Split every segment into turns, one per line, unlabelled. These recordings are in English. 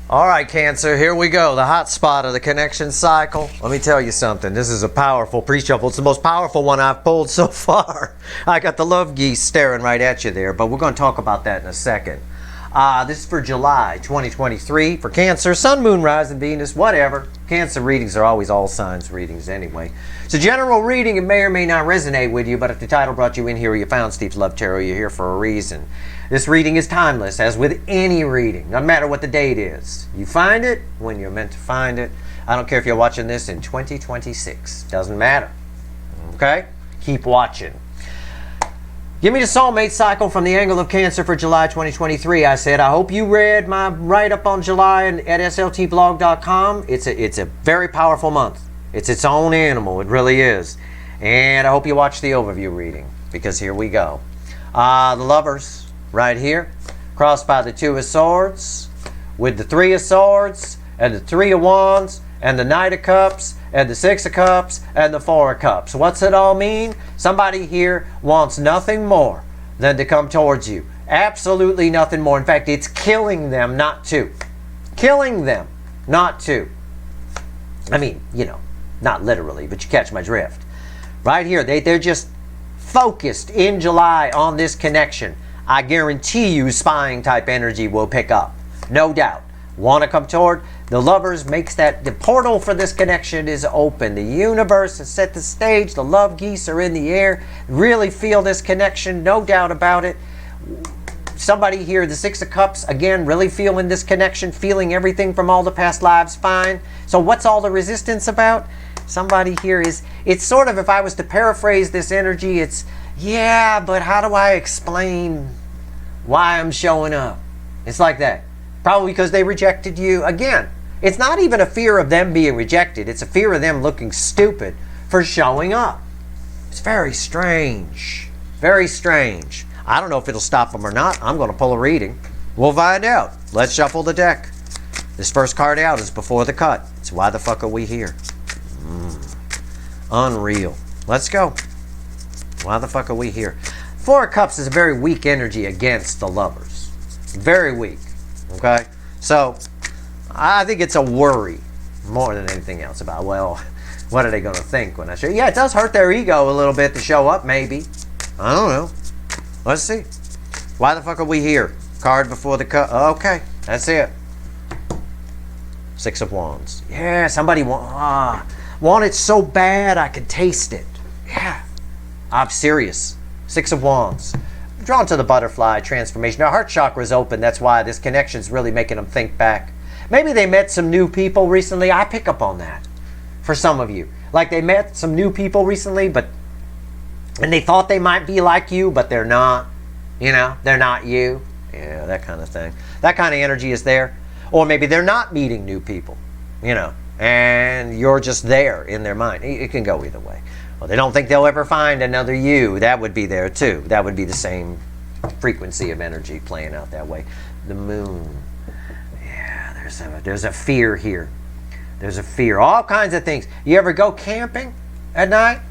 All right, Cancer, here we go. The hot spot of the connection cycle. Let me tell you something. This is a powerful pre-shuffle. It's the most powerful one I've pulled so far. I got the love geese staring right at you there, but we're going to talk about that in a second. This is for July 2023 for Cancer, Sun, Moon, Rising, Venus, whatever. Cancer readings are always all signs readings anyway. It's a general reading. It may or may not resonate with you, but if the title brought you in here or you found Steve's Love Tarot, you're here for a reason. This reading is timeless, as with any reading, no matter what the date is. You find it when you're meant to find it. I don't care if you're watching this in 2026. Doesn't matter. Okay? Keep watching. Give me the soulmate cycle from the angle of Cancer for July 2023. I said, I hope you read my write-up on July at sltblog.com. It's a very powerful month. It's its own animal. It really is. And I hope you watch the overview reading, because here we go. The lovers. Right here, crossed by the Two of Swords, with the Three of Swords, and the Three of Wands, and the Knight of Cups, and the Six of Cups, and the Four of Cups. What's it all mean? Somebody here wants nothing more than to come towards you. Absolutely nothing more. In fact, it's killing them not to. Killing them not to. I mean, you know, not literally, but you catch my drift. Right here, they're just focused in July on this connection. I guarantee you spying type energy will pick up. No doubt. Want to come toward? The lovers makes that the portal for this connection is open. The universe has set the stage. The love geese are in the air. Really feel this connection. No doubt about it. Somebody here, the Six of Cups, again, really feeling this connection. Feeling everything from all the past lives fine. So what's all the resistance about? Somebody here is, it's sort of, if I was to paraphrase this energy, it's, yeah, but how do I explain why I'm showing up? It's like that. Probably because they rejected you. Again, it's not even a fear of them being rejected. It's a fear of them looking stupid for showing up. It's very strange. Very strange. I don't know if it'll stop them or not. I'm going to pull a reading. We'll find out. Let's shuffle the deck. This first card out is Before the Cut. It's Why the Fuck Are We Here? Unreal. Let's go. Why the fuck are we here? Four of Cups is a very weak energy against the lovers. Very weak. Okay? So, I think it's a worry more than anything else about, well, what are they going to think when I show? Yeah, it does hurt their ego a little bit to show up, maybe. I don't know. Let's see. Why the fuck are we here? Card Before the Cut. Okay, that's it. Six of Wands. Yeah, somebody want it so bad I could taste it. Yeah. I'm serious. Six of Wands. Drawn to the butterfly transformation. Our heart chakra is open. That's why this connection is really making them think back. Maybe they met some new people recently. I pick up on that for some of you. Like they met some new people recently, and they thought they might be like you, but they're not. You know, they're not you. Yeah, that kind of thing. That kind of energy is there. Or maybe they're not meeting new people, you know, and you're just there in their mind. It can go either way. Well, they don't think they'll ever find another you. That would be there too. That would be the same frequency of energy playing out that way. The moon. Yeah, there's a fear here. There's a fear. All kinds of things. You ever go camping at night?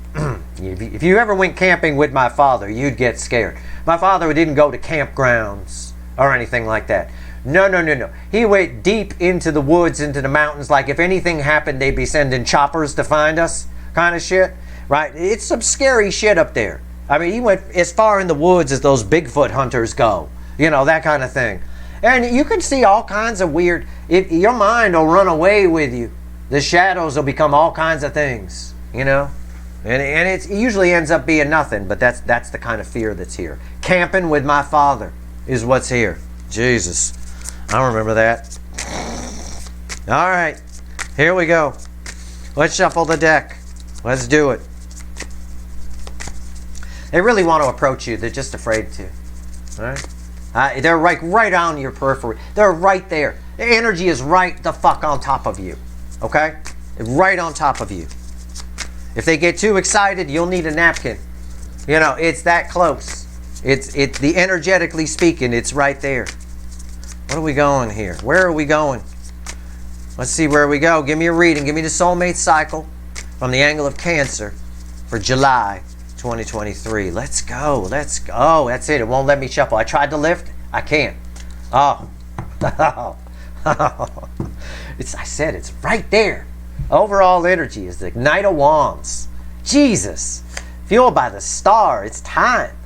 If you ever went camping with my father, you'd get scared. My father didn't go to campgrounds or anything like that. No. He went deep into the woods, into the mountains, like if anything happened, they'd be sending choppers to find us, kind of shit. Right? It's some scary shit up there. I mean, he went as far in the woods as those Bigfoot hunters go. You know, that kind of thing. And you can see all kinds of weird... your mind will run away with you. The shadows will become all kinds of things. You know? And it usually ends up being nothing, but that's the kind of fear that's here. Camping with my father is what's here. Jesus. I don't remember that. All right. Here we go. Let's shuffle the deck. Let's do it. They really want to approach you. They're just afraid to. All right? They're right on your periphery. They're right there. The energy is right the fuck on top of you. Okay? Right on top of you. If they get too excited, you'll need a napkin. You know, it's that close. It's the energetically speaking, it's right there. What are we going here? Where are we going? Let's see where we go. Give me a reading. Give me the soulmate cycle from the angle of Cancer for July 2023. Let's go. Let's go. That's it. It won't let me shuffle. I tried to lift. I can't. Oh. I said it's right there. Overall energy is the Knight of Wands. Jesus. Fueled by the star. It's time.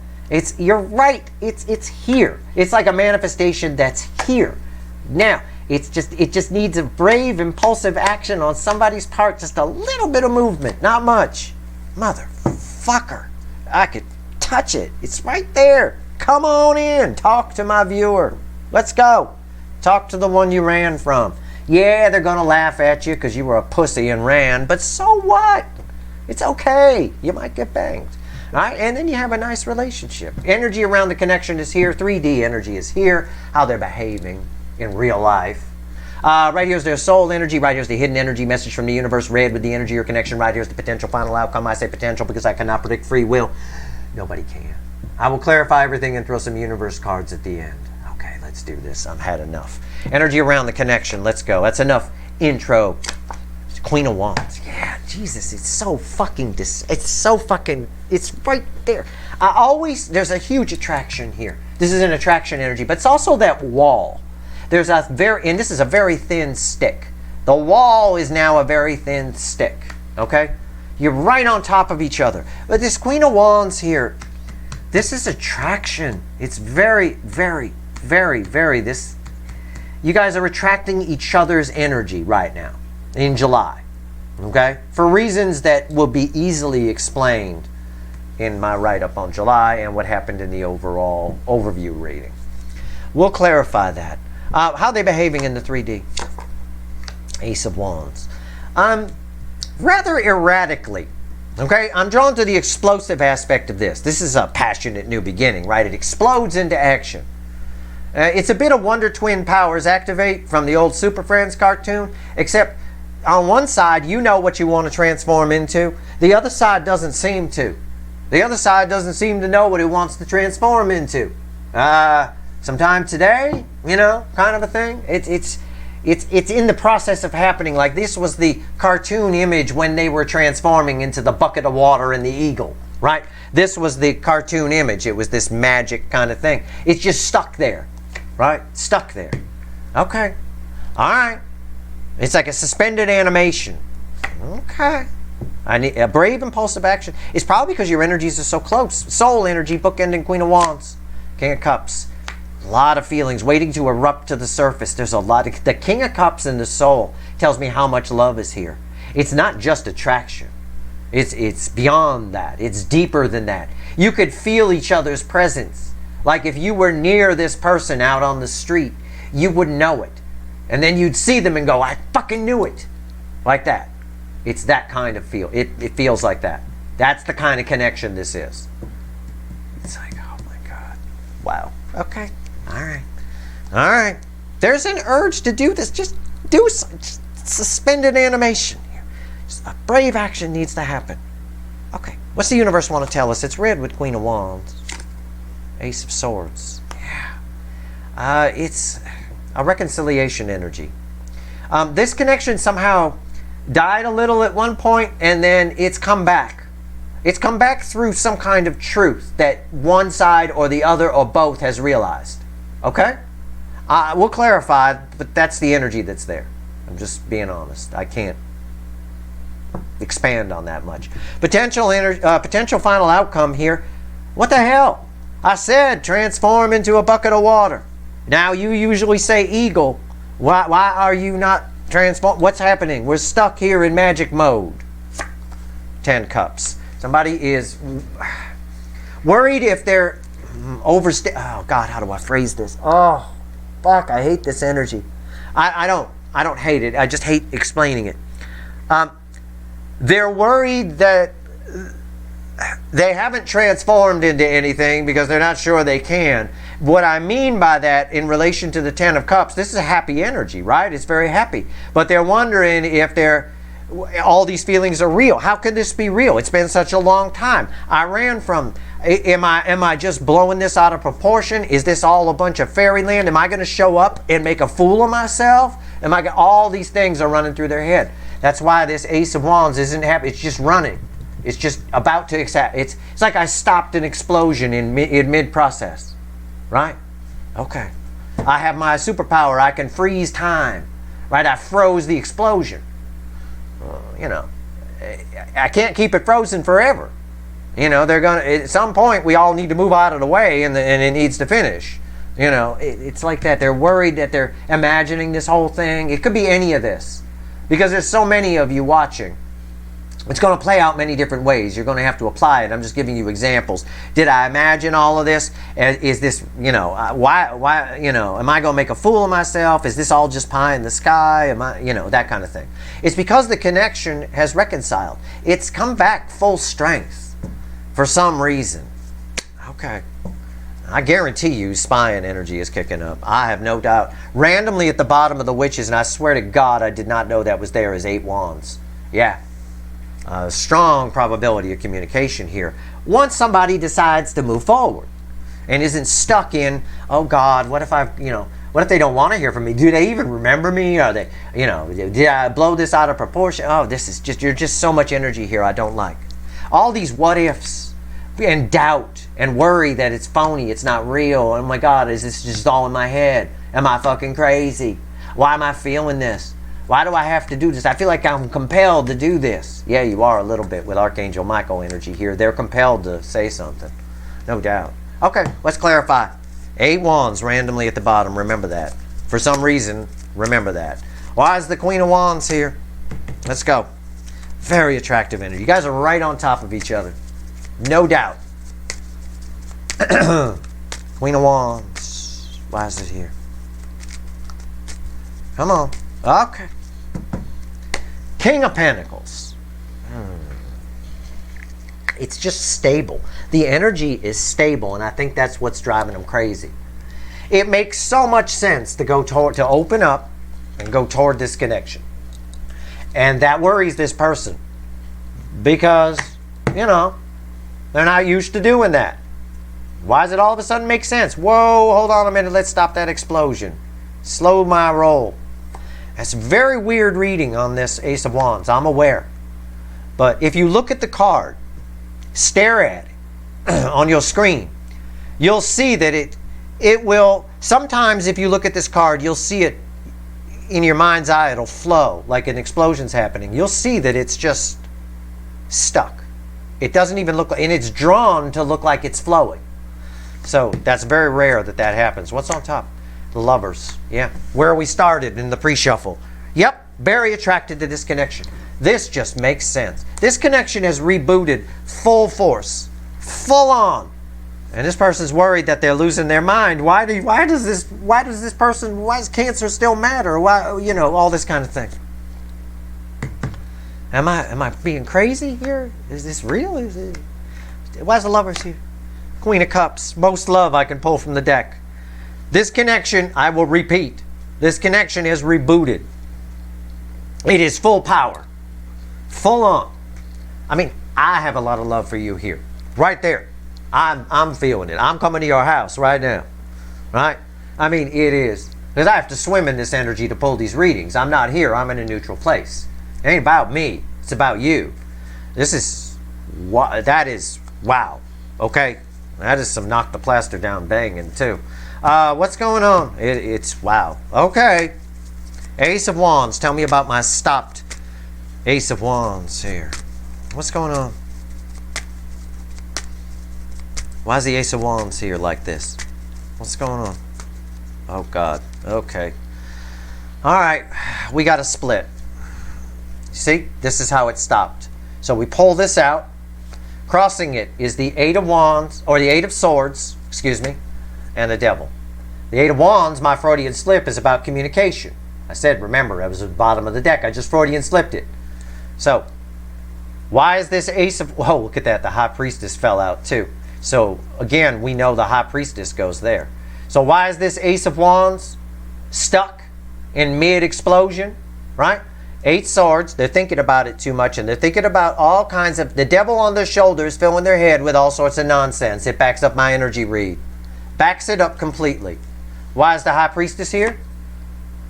You're right. It's here. It's like a manifestation that's here. Now, it just needs a brave, impulsive action on somebody's part. Just a little bit of movement. Not much. Motherfucker. I could touch it. It's right there. Come on in. Talk to my viewer. Let's go. Talk to the one you ran from. Yeah, they're going to laugh at you because you were a pussy and ran. But so what? It's okay. You might get banged. All right? And then you have a nice relationship. Energy around the connection is here. 3D energy is here. How they're behaving in real life. Right here's their soul energy. Right here's the hidden energy message from the universe. Red with the energy or connection. Right here's the potential final outcome. I say potential because I cannot predict free will. Nobody can. I will clarify everything and throw some universe cards at the end. Okay, let's do this. I've had enough. Energy around the connection. Let's go. That's enough intro. Queen of Wands. Yeah, Jesus, it's so fucking, it's right there. There's a huge attraction here. This is an attraction energy, but it's also that wall. And this is a very thin stick. The wall is now a very thin stick, okay? You're right on top of each other. But this Queen of Wands here, this is attraction. It's very, very, very, very, you guys are attracting each other's energy right now in July, okay? For reasons that will be easily explained in my write-up on July and what happened in the overall overview reading. We'll clarify that. How are they behaving in the 3D? Ace of Wands. Rather erratically, okay? I'm drawn to the explosive aspect of this. This is a passionate new beginning, right? It explodes into action. It's a bit of Wonder Twin powers activate from the old Super Friends cartoon, except on one side, you know what you want to transform into. The other side doesn't seem to. The other side doesn't seem to know what it wants to transform into. Sometime today, kind of a thing. It's in the process of happening. Like this was the cartoon image when they were transforming into the bucket of water and the eagle, right? This was the cartoon image. It was this magic kind of thing. It's just stuck there, right? Stuck there. Okay. All right. It's like a suspended animation. Okay. I need a brave, impulsive action. It's probably because your energies are so close. Soul energy, bookending Queen of Wands, King of Cups. A lot of feelings waiting to erupt to the surface. There's a lot of... The King of Cups in the soul tells me how much love is here. It's not just attraction. It's beyond that. It's deeper than that. You could feel each other's presence. Like if you were near this person out on the street, you would know it. And then you'd see them and go, I fucking knew it. Like that. It's that kind of feel. It feels like that. That's the kind of connection this is. It's like, oh my God. Wow. Okay. All right. All right. There's an urge to do this. Just do some suspended animation here. Just a brave action needs to happen. Okay. What's the universe want to tell us? It's red with Queen of Wands. Ace of Swords. Yeah. It's a reconciliation energy. This connection somehow died a little at one point, and then it's come back. It's come back through some kind of truth that one side or the other or both has realized. Okay? We'll clarify, but that's the energy that's there. I'm just being honest. I can't expand on that much. Potential final outcome here. What the hell? I said transform into a bucket of water. Now you usually say eagle. Why are you not transform? What's happening? We're stuck here in magic mode. 10 cups. Somebody is worried if they're oh God, how do I phrase this? Oh, fuck, I hate this energy. I don't hate it. I just hate explaining it. They're worried that they haven't transformed into anything because they're not sure they can. What I mean by that in relation to the 10 of Cups, this is a happy energy, right? It's very happy. But they're wondering if all these feelings are real. How could this be real? It's been such a long time. I ran from, am I just blowing this out of proportion? Is this all a bunch of fairyland? Am I going to show up and make a fool of myself? All these things are running through their head. That's why this Ace of Wands isn't happy. It's just running. It's just about to accept. It's like I stopped an explosion in mid-process. Right? Okay. I have my superpower. I can freeze time. Right? I froze the explosion. You know, I can't keep it frozen forever. You know, they're going to, at some point, we all need to move out of the way and it needs to finish. You know, it's like that. They're worried that they're imagining this whole thing. It could be any of this. Because there's so many of you watching. It's going to play out many different ways. You're going to have to apply it. I'm just giving you examples. Did I imagine all of this? Is this, you know, why, you know, am I going to make a fool of myself? Is this all just pie in the sky? Am I, you know, that kind of thing. It's because the connection has reconciled. It's come back full strength for some reason. Okay. I guarantee you spying energy is kicking up. I have no doubt. Randomly at the bottom of the witches, and I swear to God I did not know that was there, is 8 wands. Yeah. Strong probability of communication here. Once somebody decides to move forward and isn't stuck in, oh God, what if I, you know, what if they don't want to hear from me? Do they even remember me? Are they, you know, did I blow this out of proportion? Oh, this is just, you're just so much energy here I don't like. All these what ifs and doubt and worry that it's phony, it's not real. Oh my God, is this just all in my head? Am I fucking crazy? Why am I feeling this? Why do I have to do this? I feel like I'm compelled to do this. Yeah, you are a little bit with Archangel Michael energy here. They're compelled to say something. No doubt. Okay, let's clarify. 8 wands randomly at the bottom. Remember that. For some reason, remember that. Why is the Queen of Wands here? Let's go. Very attractive energy. You guys are right on top of each other. No doubt. Queen of Wands. Why is it here? Come on. Okay. King of Pentacles. It's just stable. The energy is stable, and I think that's what's driving them crazy. It makes so much sense to go to open up and go toward this connection. And that worries this person because, you know, they're not used to doing that. Why does it all of a sudden make sense? Whoa, hold on a minute. Let's stop that explosion. Slow my roll. That's very weird reading on this Ace of Wands. I'm aware. But if you look at the card, stare at it on your screen, you'll see that it will, sometimes if you look at this card, you'll see it in your mind's eye. It'll flow like an explosion's happening. You'll see that it's just stuck. It doesn't even look like, and it's drawn to look like it's flowing. So that's very rare that that happens. What's on top? The Lovers. Yeah. Where we started in the pre-shuffle. Yep. Very attracted to this connection. This just makes sense. This connection has rebooted full force. Full on. And this person's worried that they're losing their mind. Why does cancer still matter? Why, you know, all this kind of thing. Am I being crazy here? Is this real? Why is the Lovers here? Queen of Cups. Most love I can pull from the deck. This connection, I will repeat, this connection is rebooted. It is full power. Full on. I mean, I have a lot of love for you here. Right there. I'm feeling it. I'm coming to your house right now. Right? I mean, it is. Because I have to swim in this energy to pull these readings. I'm not here. I'm in a neutral place. It ain't about me. It's about you. This is, that is, wow. Okay? That is some knock the plaster down banging too. What's going on? It's wow. Okay. Ace of Wands. Tell me about my stopped Ace of Wands here. What's going on? Why is the Ace of Wands here like this? What's going on? Oh, God. Okay. All right. We got a split. See? This is how it stopped. So we pull this out. Crossing it is the 8 of Wands, or the 8 of Swords, excuse me, and the Devil. The 8 of Wands, my Freudian slip, is about communication. I said, remember, I was at the bottom of the deck. I just Freudian slipped it. So, why is this Ace of... Oh, look at that. The High Priestess fell out, too. So, again, we know the High Priestess goes there. So, why is this Ace of Wands stuck in mid-explosion? Right? 8 swords. They're thinking about it too much, and they're thinking about all kinds of... The devil on their shoulders filling their head with all sorts of nonsense. It backs up my energy read. Backs it up completely. Why is the High Priestess here?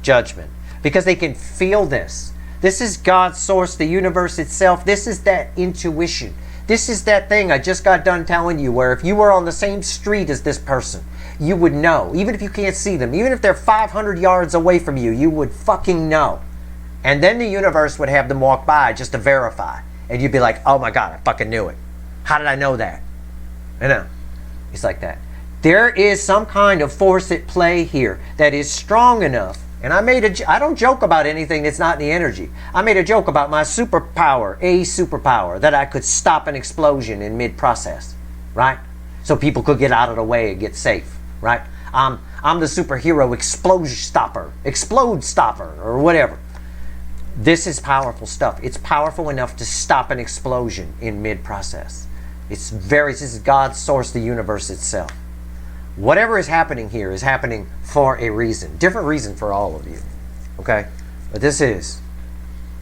Judgment. Because they can feel this. This is God's source, the universe itself. This is that intuition. This is that thing I just got done telling you, where if you were on the same street as this person, you would know. Even if you can't see them, even if they're 500 yards away from you, you would fucking know. And then the universe would have them walk by just to verify. And you'd be like, oh my God, I fucking knew it. How did I know that? You know, it's like that. There is some kind of force at play here that is strong enough. And I don't joke about anything that's not in the energy. I made a joke about my superpower, a superpower, that I could stop an explosion in mid-process, right? So people could get out of the way and get safe, right? I'm the superhero explode stopper, or whatever. This is powerful stuff. It's powerful enough to stop an explosion in mid-process. This is God's source, the universe itself. Whatever is happening here is happening for a reason. Different reason for all of you. Okay? But this is,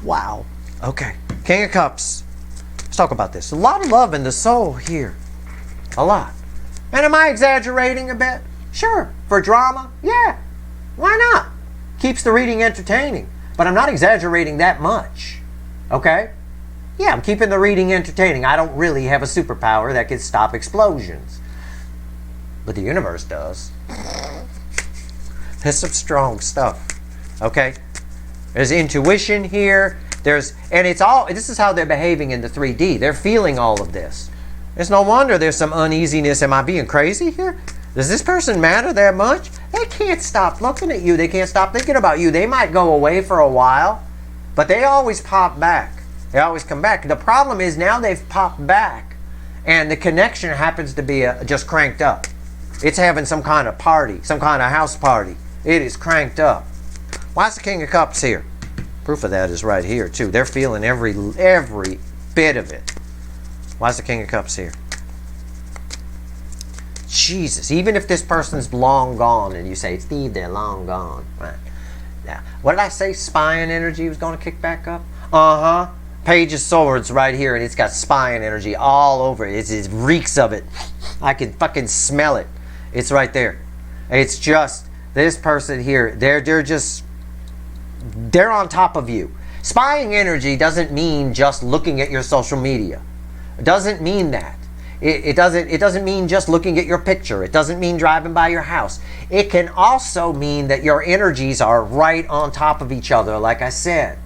wow. Okay. King of Cups. Let's talk about this. A lot of love in the soul here. A lot. And am I exaggerating a bit? Sure. For drama? Yeah. Why not? Keeps the reading entertaining. But I'm not exaggerating that much. Okay? Yeah, I'm keeping the reading entertaining. I don't really have a superpower that can stop explosions. But the universe does. There's some strong stuff. Okay? There's intuition here. This is how they're behaving in the 3D. They're feeling all of this. There's no wonder there's some uneasiness. Am I being crazy here? Does this person matter that much? They can't stop looking at you. They can't stop thinking about you. They might go away for a while, but they always pop back. They always come back. The problem is now they've popped back, and the connection happens to be just cranked up. It's having some kind of party, some kind of house party. It is cranked up. Why is the King of Cups here? Proof of that is right here, too. They're feeling every bit of it. Why is the King of Cups here? Jesus, even if this person's long gone and you say, Steve, they're long gone. Right. Now, what did I say? Spying energy was going to kick back up? Uh-huh. Page of Swords right here, and it's got spying energy all over it. It reeks of it. I can fucking smell it. It's right there. It's just this person here. They're on top of you. Spying energy doesn't mean just looking at your social media. It doesn't mean that. It doesn't mean just looking at your picture. It doesn't mean driving by your house. It can also mean that your energies are right on top of each other, like I said.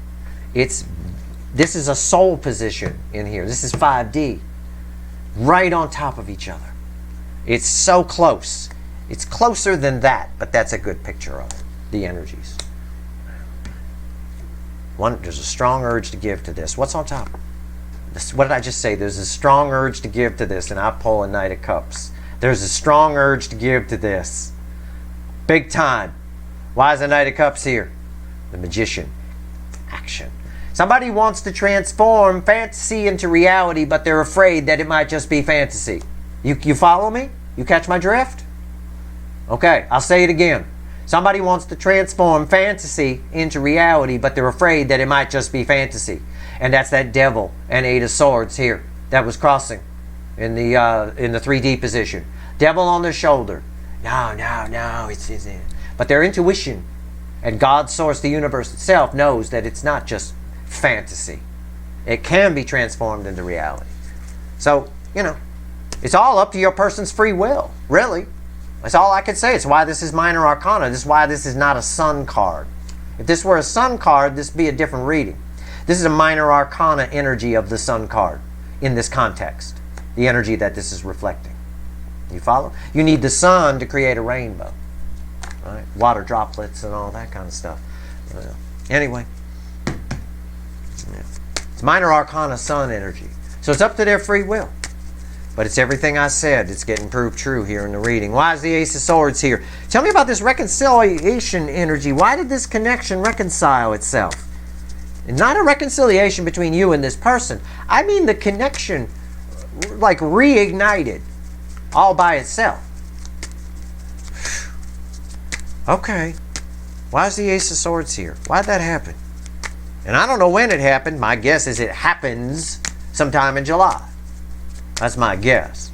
This is a soul position in here. This is 5D. Right on top of each other. It's so close. It's closer than that, but that's a good picture of it, the energies. There's a strong urge to give to this. What's on top? What did I just say? There's a strong urge to give to this, and I pull a Knight of Cups. There's a strong urge to give to this. Big time. Why is the Knight of Cups here? The Magician. Action. Somebody wants to transform fantasy into reality, but they're afraid that it might just be fantasy. You follow me? You catch my drift? Okay, I'll say it again. Somebody wants to transform fantasy into reality, but they're afraid that it might just be fantasy. And that's that Devil and 8 of Swords here that was crossing in the 3D position. Devil on their shoulder. No, it's but their intuition and God's source, the universe itself, knows that it's not just fantasy. It can be transformed into reality. So, it's all up to your person's free will, really. That's all I can say. It's why this is minor arcana. This is why this is not a sun card. If this were a sun card, this would be a different reading. This is a minor arcana energy of the sun card in this context. The energy that this is reflecting. You follow? You need the sun to create a rainbow. Right? Water droplets and all that kind of stuff. Anyway. It's minor arcana sun energy. So it's up to their free will. But it's everything I said. It's getting proved true here in the reading. Why is the Ace of Swords here? Tell me about this reconciliation energy. Why did this connection reconcile itself? And not a reconciliation between you and this person. I mean the connection, like, reignited all by itself. Okay. Why is the Ace of Swords here? Why did that happen? And I don't know when it happened. My guess is it happens sometime in July. That's my guess.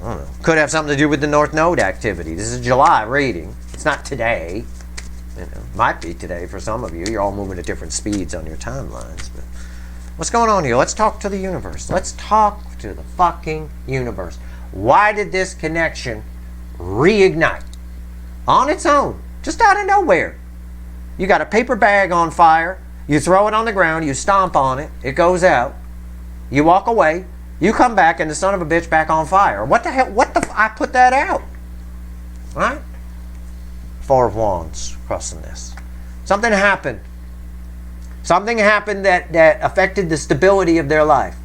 I don't know. Could have something to do with the North Node activity. This is a July reading. It's not today. Might be today for some of you. You're all moving at different speeds on your timelines. But What's going on here? Let's talk to the universe. Let's talk to the fucking universe. Why did this connection reignite on its own, just out of nowhere? You got a paper bag on fire, you throw it on the ground, you stomp on it, it goes out, you walk away, you come back, and the son of a bitch back on fire. What the hell? I put that out. Right? Four of Wands crossing this. Something happened. Something happened that affected the stability of their life.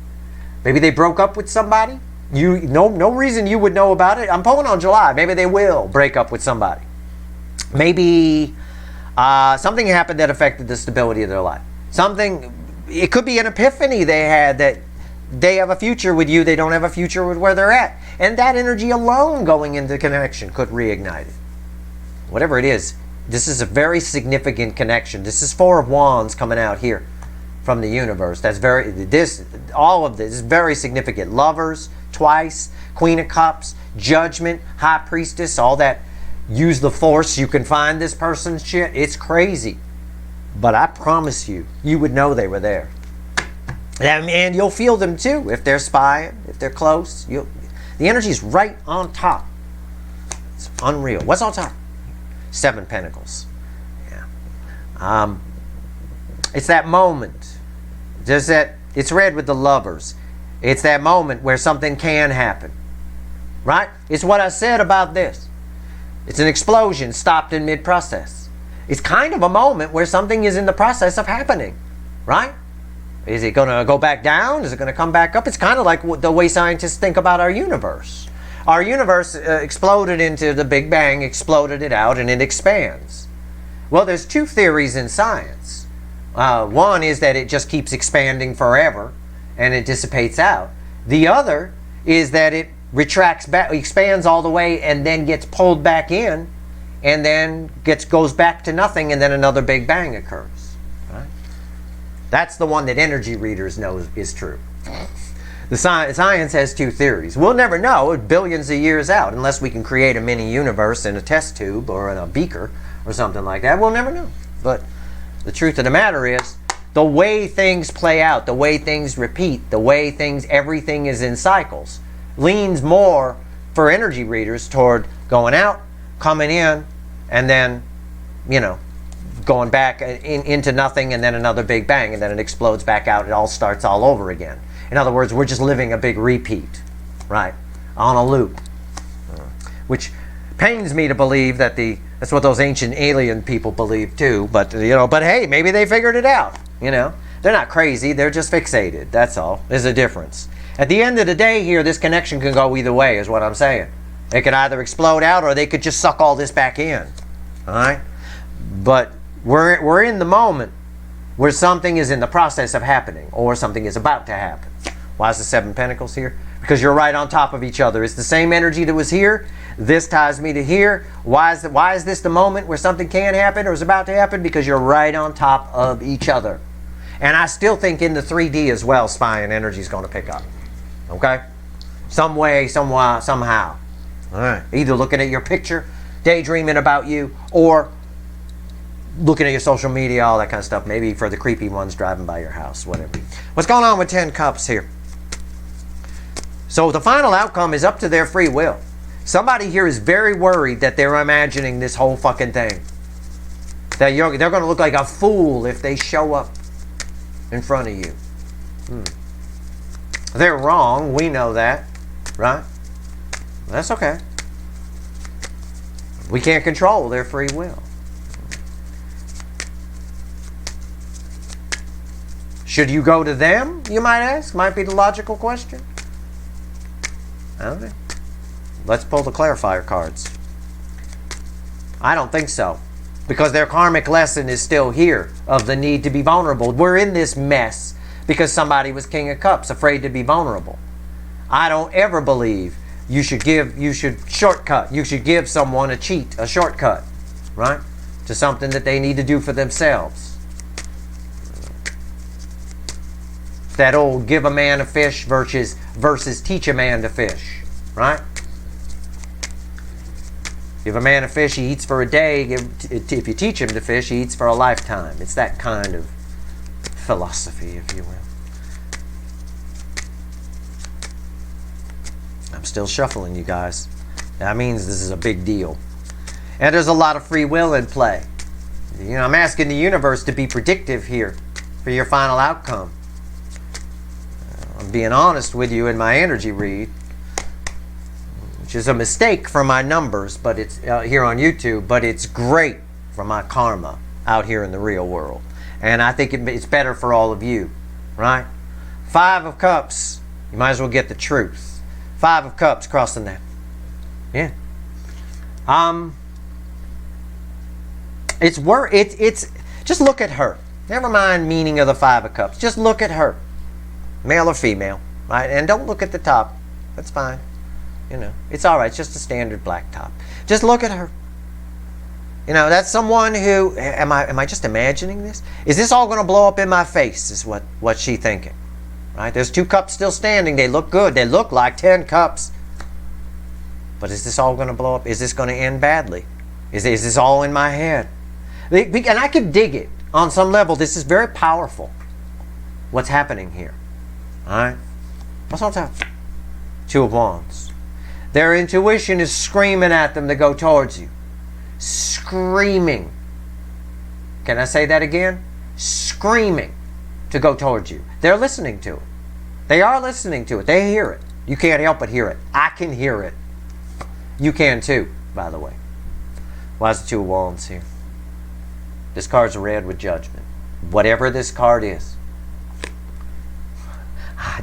Maybe they broke up with somebody. No reason you would know about it. I'm pulling on July. Maybe they will break up with somebody. Maybe something happened that affected the stability of their life. It could be an epiphany they had that they have a future with you, they don't have a future with where they're at. And that energy alone going into connection could reignite it. Whatever it is, this is a very significant connection. This is Four of Wands coming out here from the universe. All of this is very significant. Lovers, twice, Queen of Cups, Judgment, High Priestess, all that. Use the force, you can find this person's shit. It's crazy. But I promise you, you would know they were there. And you'll feel them too if they're spying, if they're close. The energy's right on top. It's unreal. What's on top? Seven Pentacles. Yeah. It's that moment. It's red with the Lovers. It's that moment where something can happen. Right? It's what I said about this. It's an explosion stopped in mid-process. It's kind of a moment where something is in the process of happening. Right? Is it going to go back down? Is it going to come back up? It's kind of like the way scientists think about our universe. Our universe exploded into the Big Bang, exploded it out, and it expands. Well, there's two theories in science. One is that it just keeps expanding forever, and it dissipates out. The other is that it retracts back, expands all the way, and then gets pulled back in, and then goes back to nothing, and then another Big Bang occurs. That's the one that energy readers know is true. The science has two theories. We'll never know billions of years out unless we can create a mini universe in a test tube or in a beaker or something like that. We'll never know. But the truth of the matter is, the way things play out, the way things repeat, the way everything is in cycles, leans more for energy readers toward going out, coming in, and then, going back into nothing, and then another Big Bang, and then it explodes back out. It all starts all over again. In other words, we're just living a big repeat, right? On a loop. Which pains me to believe that's what those ancient alien people believe too. But hey, maybe they figured it out. They're not crazy. They're just fixated. That's all. There's a difference. At the end of the day here, this connection can go either way, is what I'm saying. It could either explode out, or they could just suck all this back in. All right? But we're in the moment where something is in the process of happening, or something is about to happen. Why is the Seven Pentacles here? Because you're right on top of each other. It's the same energy that was here. This ties me to here. Why is this the moment where something can happen or is about to happen? Because you're right on top of each other. And I still think in the 3D as well, spying energy is going to pick up. Okay? Some way, somehow. All right. Either looking at your picture, daydreaming about you, or looking at your social media, all that kind of stuff. Maybe for the creepy ones driving by your house, whatever. What's going on with 10 Cups here? So the final outcome is up to their free will. Somebody here is very worried that they're imagining this whole fucking thing. That they're going to look like a fool if they show up in front of you. They're wrong. We know that. Right? That's okay. We can't control their free will. Should you go to them, you might ask? Might be the logical question. I don't know. Let's pull the clarifier cards. I don't think so. Because their karmic lesson is still here of the need to be vulnerable. We're in this mess because somebody was King of Cups, afraid to be vulnerable. I don't ever believe you should shortcut. You should give someone a shortcut, right? To something that they need to do for themselves. That old give a man a fish versus teach a man to fish, right? Give a man a fish, he eats for a day. If you teach him to fish, he eats for a lifetime. It's that kind of philosophy, if you will. I'm still shuffling, you guys. That means this is a big deal. And there's a lot of free will in play. You know, I'm asking the universe to be predictive here for your final outcome. I'm being honest with you in my energy read, which is a mistake for my numbers, but it's here on YouTube, but it's great for my karma out here in the real world. And I think it's better for all of you, right? 5 of Cups, you might as well get the truth. 5 of Cups crossing that. Yeah. It's just look at her. Never mind meaning of the 5 of Cups. Just look at her. Male or female, right? And don't look at the top. That's fine. You know, it's all right. It's just a standard black top. Just look at her. You know, that's someone who, am I just imagining this? Is this all going to blow up in my face, is what she's thinking. Right? There's 2 cups still standing. They look good. They look like 10 cups. But is this all going to blow up? Is this going to end badly? Is this all in my head? And I could dig it. On some level, this is very powerful. What's happening here? All right? What's on top? 2 of Wands. Their intuition is screaming at them to go towards you. Screaming. Can I say that again? Screaming to go towards you. They're listening to it. They are listening to it. They hear it. You can't help but hear it. I can hear it. You can too, by the way. Why is the 2 of Wands here? This card's red with judgment. Whatever this card is.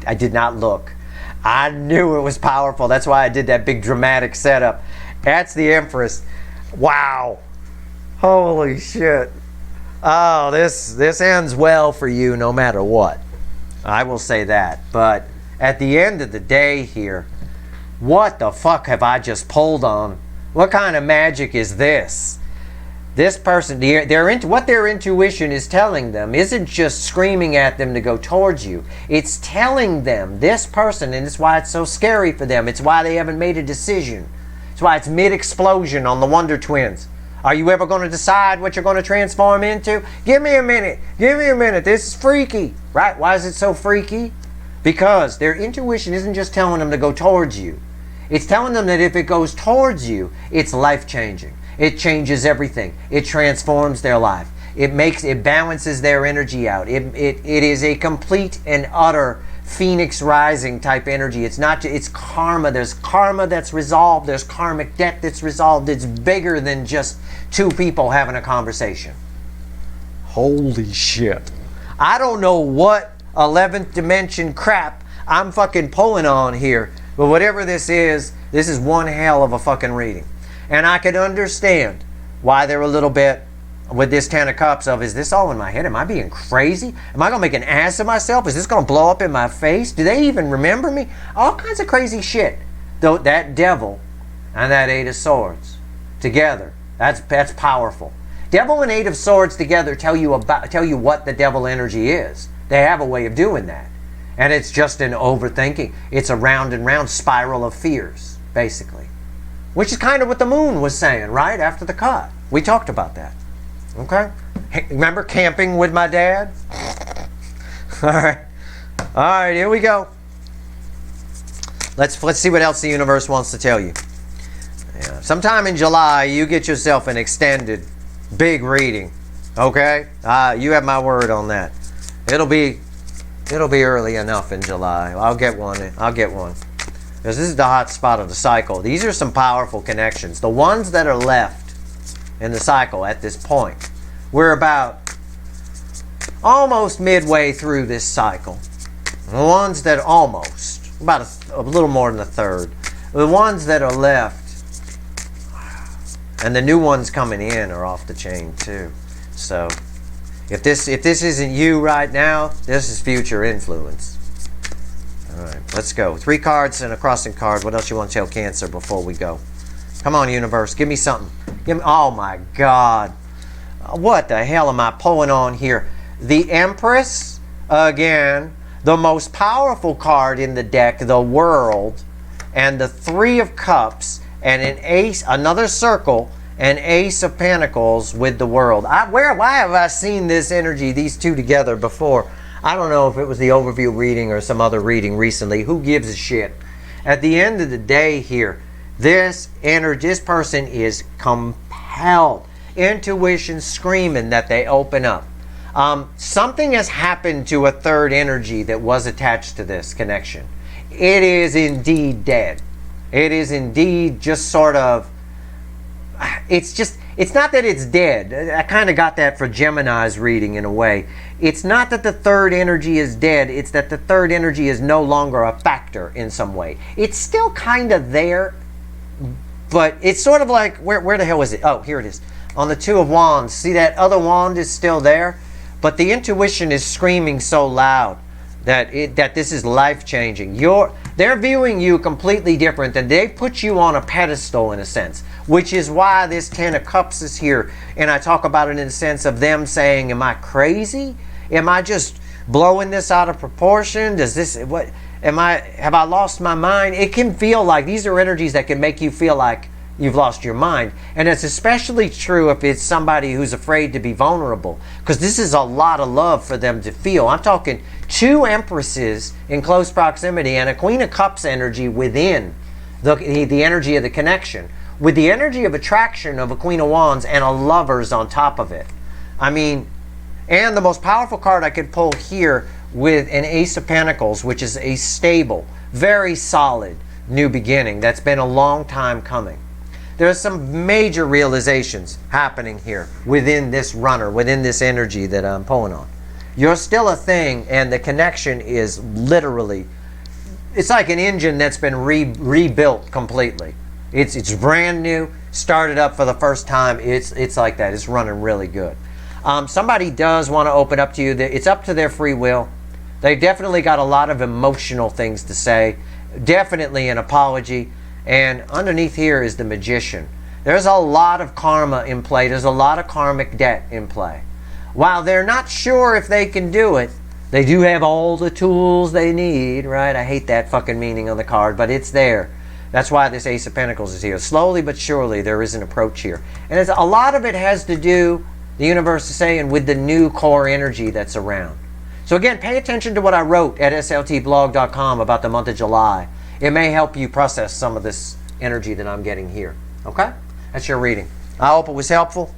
I did not look. I knew it was powerful. That's why I did that big dramatic setup. That's the Empress. Wow. Holy shit. Oh, this ends well for you no matter what. I will say that. But at the end of the day here, what the fuck have I just pulled on? What kind of magic is this? This person, what their intuition is telling them isn't just screaming at them to go towards you. It's telling them, this person, and it's why it's so scary for them. It's why they haven't made a decision. It's why it's mid-explosion on the Wonder Twins. Are you ever going to decide what you're going to transform into? Give me a minute. Give me a minute. This is freaky. Right? Why is it so freaky? Because their intuition isn't just telling them to go towards you. It's telling them that if it goes towards you, it's life-changing. It changes everything. It transforms their life. It balances their energy out. It is a complete and utter phoenix rising type energy. It's karma. There's karma that's resolved. There's karmic debt that's resolved. It's bigger than just 2 people having a conversation. Holy shit. I don't know what 11th dimension crap I'm fucking pulling on here, but whatever this is one hell of a fucking reading. And I can understand why they're a little bit with this 10 of Cups of, is this all in my head? Am I being crazy? Am I going to make an ass of myself? Is this going to blow up in my face? Do they even remember me? All kinds of crazy shit. Though that Devil and that 8 of Swords together, that's powerful. Devil and 8 of Swords together tell you what the devil energy is. They have a way of doing that. And it's just an overthinking. It's a round and round spiral of fears, basically. Which is kind of what the moon was saying, right? After the cut. We talked about that. Okay? Remember camping with my dad? Alright. Alright, here we go. Let's see what else the universe wants to tell you. Yeah. Sometime in July, you get yourself an extended, big reading. Okay? You have my word on that. It'll be early enough in July. I'll get one. Because this is the hot spot of the cycle. These are some powerful connections. The ones that are left in the cycle at this point. We're about almost midway through this cycle. The ones that almost, about a little more than a third. The ones that are left, and the new ones coming in are off the chain too. So, if this isn't you right now, this is future influence. Alright, let's go. 3 cards and a crossing card. What else you want to tell Cancer before we go? Come on, universe. Give me something. Oh my God. What the hell am I pulling on here? The Empress, again, the most powerful card in the deck, the World, and the 3 of Cups, and an Ace, another circle, an Ace of Pentacles with the World. Why have I seen this energy, these 2 together before? I don't know if it was the overview reading or some other reading recently. Who gives a shit? At the end of the day here, this person is compelled. Intuition screaming that they open up. Something has happened to a third energy that was attached to this connection. It is indeed dead. It is indeed just sort of, it's not that it's dead. I kind of got that for Gemini's reading in a way. It's not that the third energy is dead. It's that the third energy is no longer a factor in some way. It's still kind of there, but it's sort of like, where the hell is it? Oh, here it is. On the Two of Wands. See, that other wand is still there, but the intuition is screaming so loud that this is life-changing. They're viewing you completely different, and they put you on a pedestal in a sense, which is why this Ten of Cups is here. And I talk about it in the sense of them saying, am I crazy? Am I just blowing this out of proportion? Have I lost my mind? It can feel like, these are energies that can make you feel like you've lost your mind. And it's especially true if it's somebody who's afraid to be vulnerable, because this is a lot of love for them to feel. I'm talking 2 empresses in close proximity and a Queen of Cups energy within the energy of the connection, with the energy of attraction of a Queen of Wands and a Lovers on top of it. I mean, and the most powerful card I could pull here with an Ace of Pentacles, which is a stable, very solid new beginning that's been a long time coming. There's some major realizations happening here within this runner, within this energy that I'm pulling on. You're still a thing, and the connection is literally, it's like an engine that's been rebuilt completely. It's brand new, started up for the first time. It's like that. It's running really good. Somebody does want to open up to you. It's up to their free will. They definitely got a lot of emotional things to say. Definitely an apology. And underneath here is the Magician. There's a lot of karma in play. There's a lot of karmic debt in play. While they're not sure if they can do it, they do have all the tools they need, right? I hate that fucking meaning on the card, but it's there. That's why this Ace of Pentacles is here. Slowly but surely, there is an approach here. And a lot of it has to do, the universe is saying, with the new core energy that's around. So again, pay attention to what I wrote at sltblog.com about the month of July. It may help you process some of this energy that I'm getting here. Okay? That's your reading. I hope it was helpful.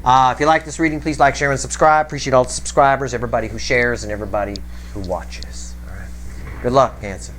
If you like this reading, please like, share, and subscribe. Appreciate all the subscribers, everybody who shares, and everybody who watches. All right. Good luck, Cancer.